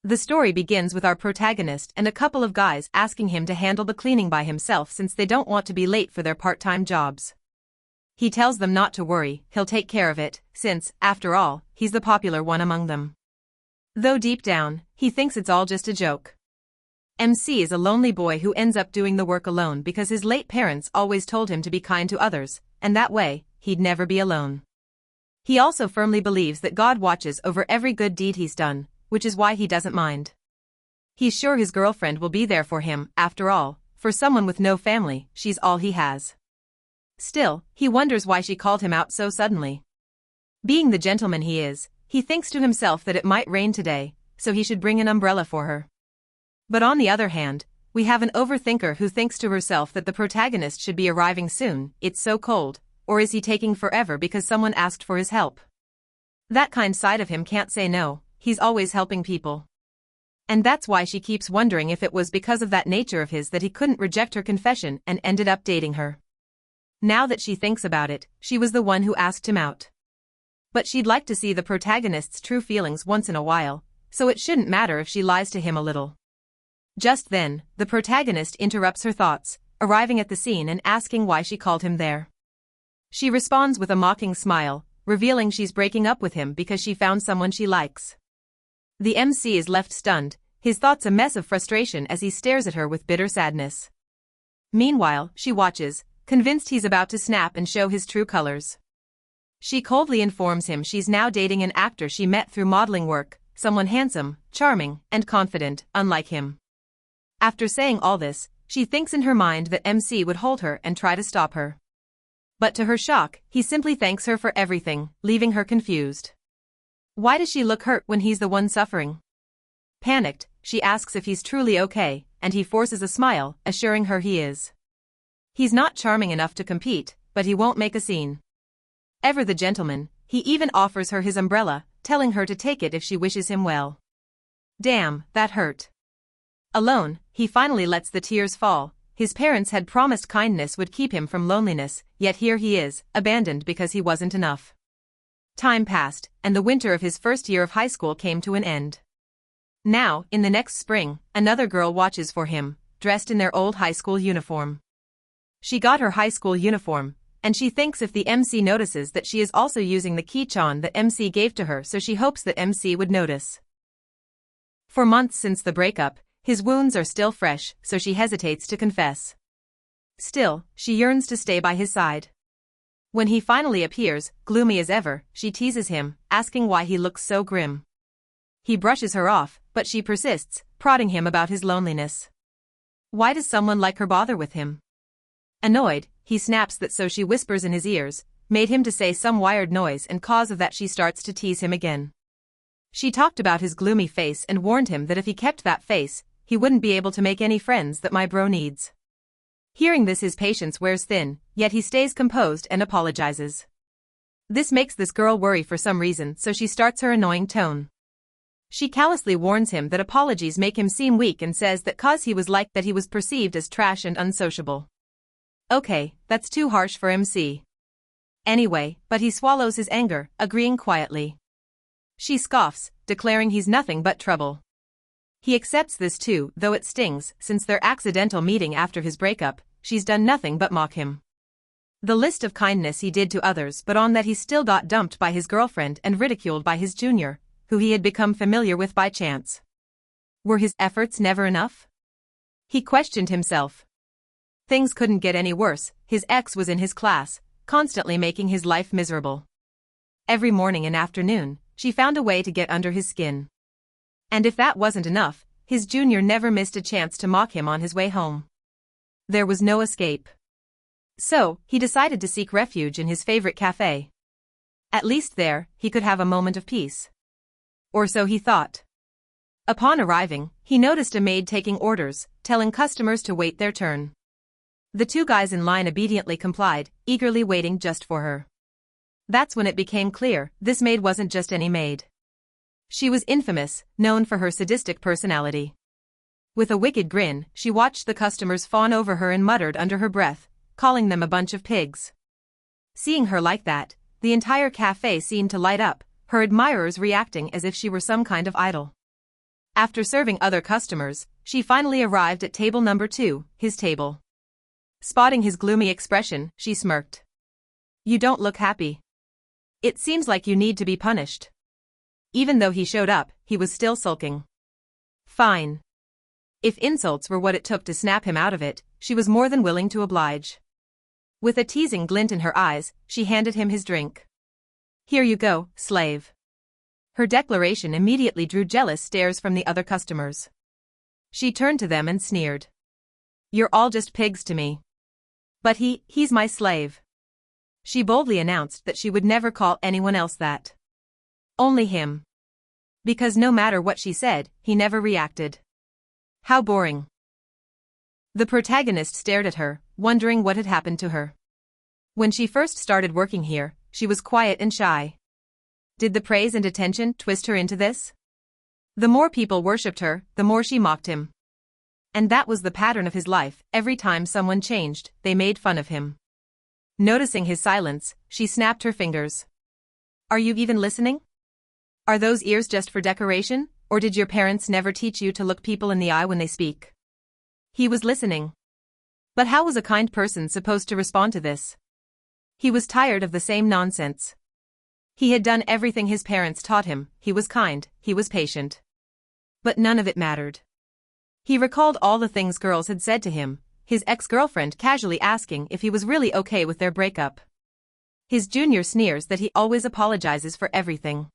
The story begins with our protagonist and a couple of guys asking him to handle the cleaning by himself since they don't want to be late for their part-time jobs. He tells them not to worry, he'll take care of it, since, after all, he's the popular one among them. Though deep down, he thinks it's all just a joke. MC is a lonely boy who ends up doing the work alone because his late parents always told him to be kind to others, and that way, he'd never be alone. He also firmly believes that God watches over every good deed he's done, which is why he doesn't mind. He's sure his girlfriend will be there for him, after all, for someone with no family, she's all he has. Still, he wonders why she called him out so suddenly. Being the gentleman he is, he thinks to himself that it might rain today, so he should bring an umbrella for her. But on the other hand, we have an overthinker who thinks to herself that the protagonist should be arriving soon, it's so cold, or is he taking forever because someone asked for his help? That kind side of him can't say no. He's always helping people. And that's why she keeps wondering if it was because of that nature of his that he couldn't reject her confession and ended up dating her. Now that she thinks about it, she was the one who asked him out. But she'd like to see the protagonist's true feelings once in a while, so it shouldn't matter if she lies to him a little. Just then, the protagonist interrupts her thoughts, arriving at the scene and asking why she called him there. She responds with a mocking smile, revealing she's breaking up with him because she found someone she likes. The MC is left stunned, his thoughts a mess of frustration as he stares at her with bitter sadness. Meanwhile, she watches, convinced he's about to snap and show his true colors. She coldly informs him she's now dating an actor she met through modeling work, someone handsome, charming, and confident, unlike him. After saying all this, she thinks in her mind that MC would hold her and try to stop her. But to her shock, he simply thanks her for everything, leaving her confused. Why does she look hurt when he's the one suffering? Panicked, she asks if he's truly okay, and he forces a smile, assuring her he is. He's not charming enough to compete, but he won't make a scene. Ever the gentleman, he even offers her his umbrella, telling her to take it if she wishes him well. Damn, that hurt. Alone, he finally lets the tears fall. His parents had promised kindness would keep him from loneliness, yet here he is, abandoned because he wasn't enough. Time passed, and the winter of his first year of high school came to an end. Now, in the next spring, another girl watches for him, dressed in their old high school uniform. She got her high school uniform, and she thinks if the MC notices that she is also using the keychain that MC gave to her, so she hopes that MC would notice. For months since the breakup, his wounds are still fresh, so she hesitates to confess. Still, she yearns to stay by his side. When he finally appears, gloomy as ever, she teases him, asking why he looks so grim. He brushes her off, but she persists, prodding him about his loneliness. Why does someone like her bother with him? Annoyed, he snaps that so she whispers in his ears, made him to say some wired noise and cause of that she starts to tease him again. She talked about his gloomy face and warned him that if he kept that face, he wouldn't be able to make any friends that my bro needs. Hearing this, his patience wears thin, yet he stays composed and apologizes. This makes this girl worry for some reason, so she starts her annoying tone. She callously warns him that apologies make him seem weak and says that cause he was like that he was perceived as trash and unsociable. Okay, that's too harsh for MC. Anyway, but he swallows his anger, agreeing quietly. She scoffs, declaring he's nothing but trouble. He accepts this too, though it stings, since their accidental meeting after his breakup, she's done nothing but mock him. The list of kindness he did to others, but on that he still got dumped by his girlfriend and ridiculed by his junior, who he had become familiar with by chance. Were his efforts never enough? He questioned himself. Things couldn't get any worse, his ex was in his class, constantly making his life miserable. Every morning and afternoon, she found a way to get under his skin. And if that wasn't enough, his junior never missed a chance to mock him on his way home. There was no escape. So, he decided to seek refuge in his favorite cafe. At least there, he could have a moment of peace. Or so he thought. Upon arriving, he noticed a maid taking orders, telling customers to wait their turn. The two guys in line obediently complied, eagerly waiting just for her. That's when it became clear, this maid wasn't just any maid. She was infamous, known for her sadistic personality. With a wicked grin, she watched the customers fawn over her and muttered under her breath, calling them a bunch of pigs. Seeing her like that, the entire cafe seemed to light up, her admirers reacting as if she were some kind of idol. After serving other customers, she finally arrived at table number 2, his table. Spotting his gloomy expression, she smirked. You don't look happy. It seems like you need to be punished. Even though he showed up, he was still sulking. Fine. If insults were what it took to snap him out of it, she was more than willing to oblige. With a teasing glint in her eyes, she handed him his drink. Here you go, slave. Her declaration immediately drew jealous stares from the other customers. She turned to them and sneered. You're all just pigs to me. But he's my slave. She boldly announced that she would never call anyone else that. Only him. Because no matter what she said, he never reacted. How boring. The protagonist stared at her, wondering what had happened to her. When she first started working here, she was quiet and shy. Did the praise and attention twist her into this? The more people worshipped her, the more she mocked him. And that was the pattern of his life. Every time someone changed, they made fun of him. Noticing his silence, she snapped her fingers. Are you even listening? Are those ears just for decoration, or did your parents never teach you to look people in the eye when they speak? He was listening. But how was a kind person supposed to respond to this? He was tired of the same nonsense. He had done everything his parents taught him, he was kind, he was patient. But none of it mattered. He recalled all the things girls had said to him, his ex-girlfriend casually asking if he was really okay with their breakup. His junior sneers that he always apologizes for everything.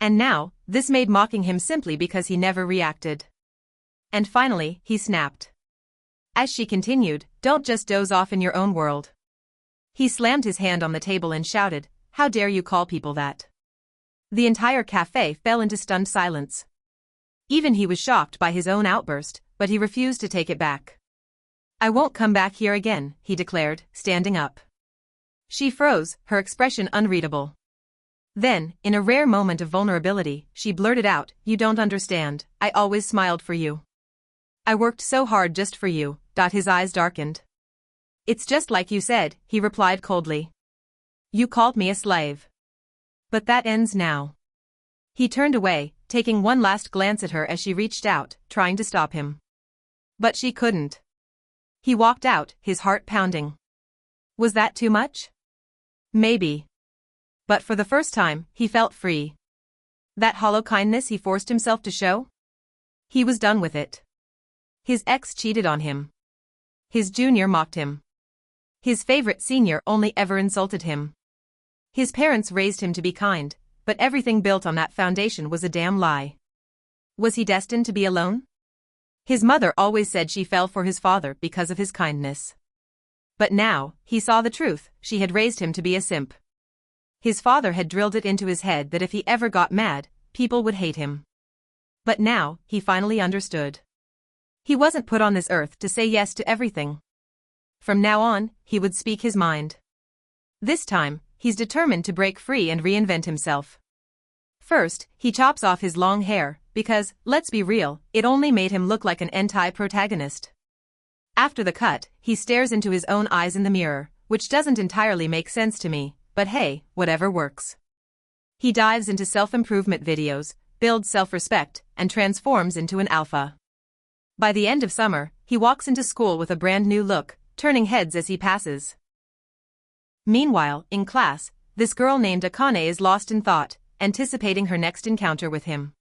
And now, this made mocking him simply because he never reacted. And finally, he snapped. As she continued, don't just doze off in your own world. He slammed his hand on the table and shouted, how dare you call people that? The entire cafe fell into stunned silence. Even he was shocked by his own outburst, but he refused to take it back. I won't come back here again, he declared, standing up. She froze, her expression unreadable. Then, in a rare moment of vulnerability, she blurted out, you don't understand, I always smiled for you. I worked so hard just for you. His eyes darkened. It's just like you said, he replied coldly. You called me a slave. But that ends now. He turned away, taking one last glance at her as she reached out, trying to stop him. But she couldn't. He walked out, his heart pounding. Was that too much? Maybe. But for the first time, he felt free. That hollow kindness he forced himself to show? He was done with it. His ex cheated on him. His junior mocked him. His favorite senior only ever insulted him. His parents raised him to be kind, but everything built on that foundation was a damn lie. Was he destined to be alone? His mother always said she fell for his father because of his kindness. But now, he saw the truth, she had raised him to be a simp. His father had drilled it into his head that if he ever got mad, people would hate him. But now, he finally understood. He wasn't put on this earth to say yes to everything. From now on, he would speak his mind. This time, he's determined to break free and reinvent himself. First, he chops off his long hair, because, let's be real, it only made him look like an anti-protagonist. After the cut, he stares into his own eyes in the mirror, which doesn't entirely make sense to me, but hey, whatever works. He dives into self-improvement videos, builds self-respect, and transforms into an alpha. By the end of summer, he walks into school with a brand new look, turning heads as he passes. Meanwhile, in class, this girl named Akane is lost in thought, anticipating her next encounter with him.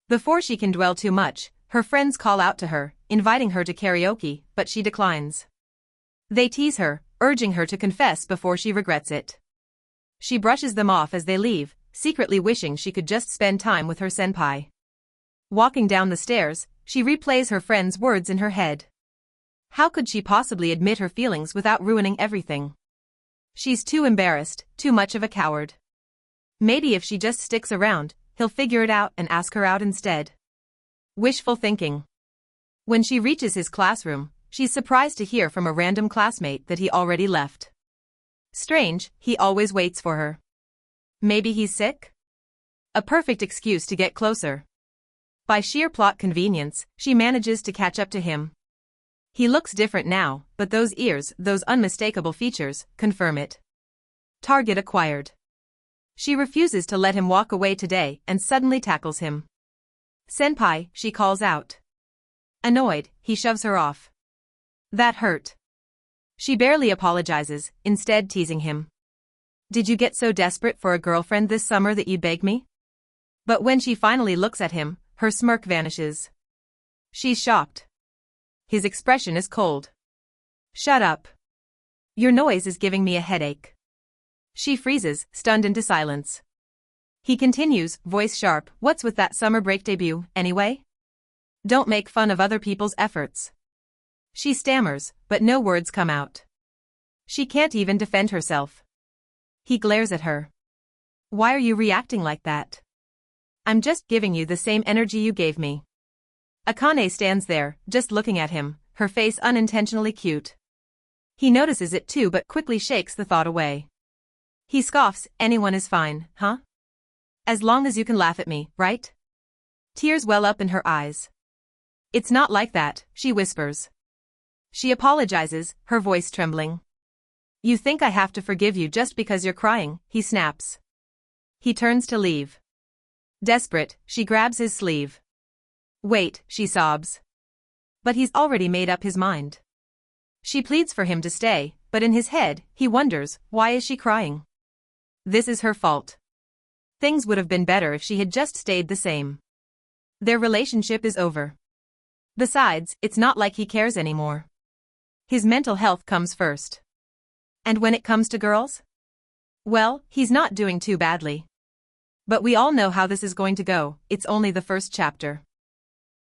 Before she can dwell too much, her friends call out to her, inviting her to karaoke, but she declines. They tease her, urging her to confess before she regrets it. She brushes them off as they leave, secretly wishing she could just spend time with her senpai. Walking down the stairs, she replays her friend's words in her head. How could she possibly admit her feelings without ruining everything? She's too embarrassed, too much of a coward. Maybe if she just sticks around, he'll figure it out and ask her out instead. Wishful thinking. When she reaches his classroom, she's surprised to hear from a random classmate that he already left. Strange, he always waits for her. Maybe he's sick? A perfect excuse to get closer. By sheer plot convenience, she manages to catch up to him. He looks different now, but those ears, those unmistakable features, confirm it. Target acquired. She refuses to let him walk away today and suddenly tackles him. Senpai, she calls out. Annoyed, he shoves her off. That hurt. She barely apologizes, instead teasing him. Did you get so desperate for a girlfriend this summer that you'd beg me? But when she finally looks at him, her smirk vanishes. She's shocked. His expression is cold. Shut up. Your noise is giving me a headache. She freezes, stunned into silence. He continues, voice sharp, what's with that summer break debut, anyway? Don't make fun of other people's efforts. She stammers, but no words come out. She can't even defend herself. He glares at her. Why are you reacting like that? I'm just giving you the same energy you gave me. Akane stands there, just looking at him, her face unintentionally cute. He notices it too but quickly shakes the thought away. He scoffs, anyone is fine, huh? As long as you can laugh at me, right? Tears well up in her eyes. It's not like that, she whispers. She apologizes, her voice trembling. You think I have to forgive you just because you're crying, he snaps. He turns to leave. Desperate, she grabs his sleeve. Wait, she sobs. But he's already made up his mind. She pleads for him to stay, but in his head, he wonders, why is she crying? This is her fault. Things would have been better if she had just stayed the same. Their relationship is over. Besides, it's not like he cares anymore. His mental health comes first. And when it comes to girls? Well, he's not doing too badly. But we all know how this is going to go, it's only the first chapter.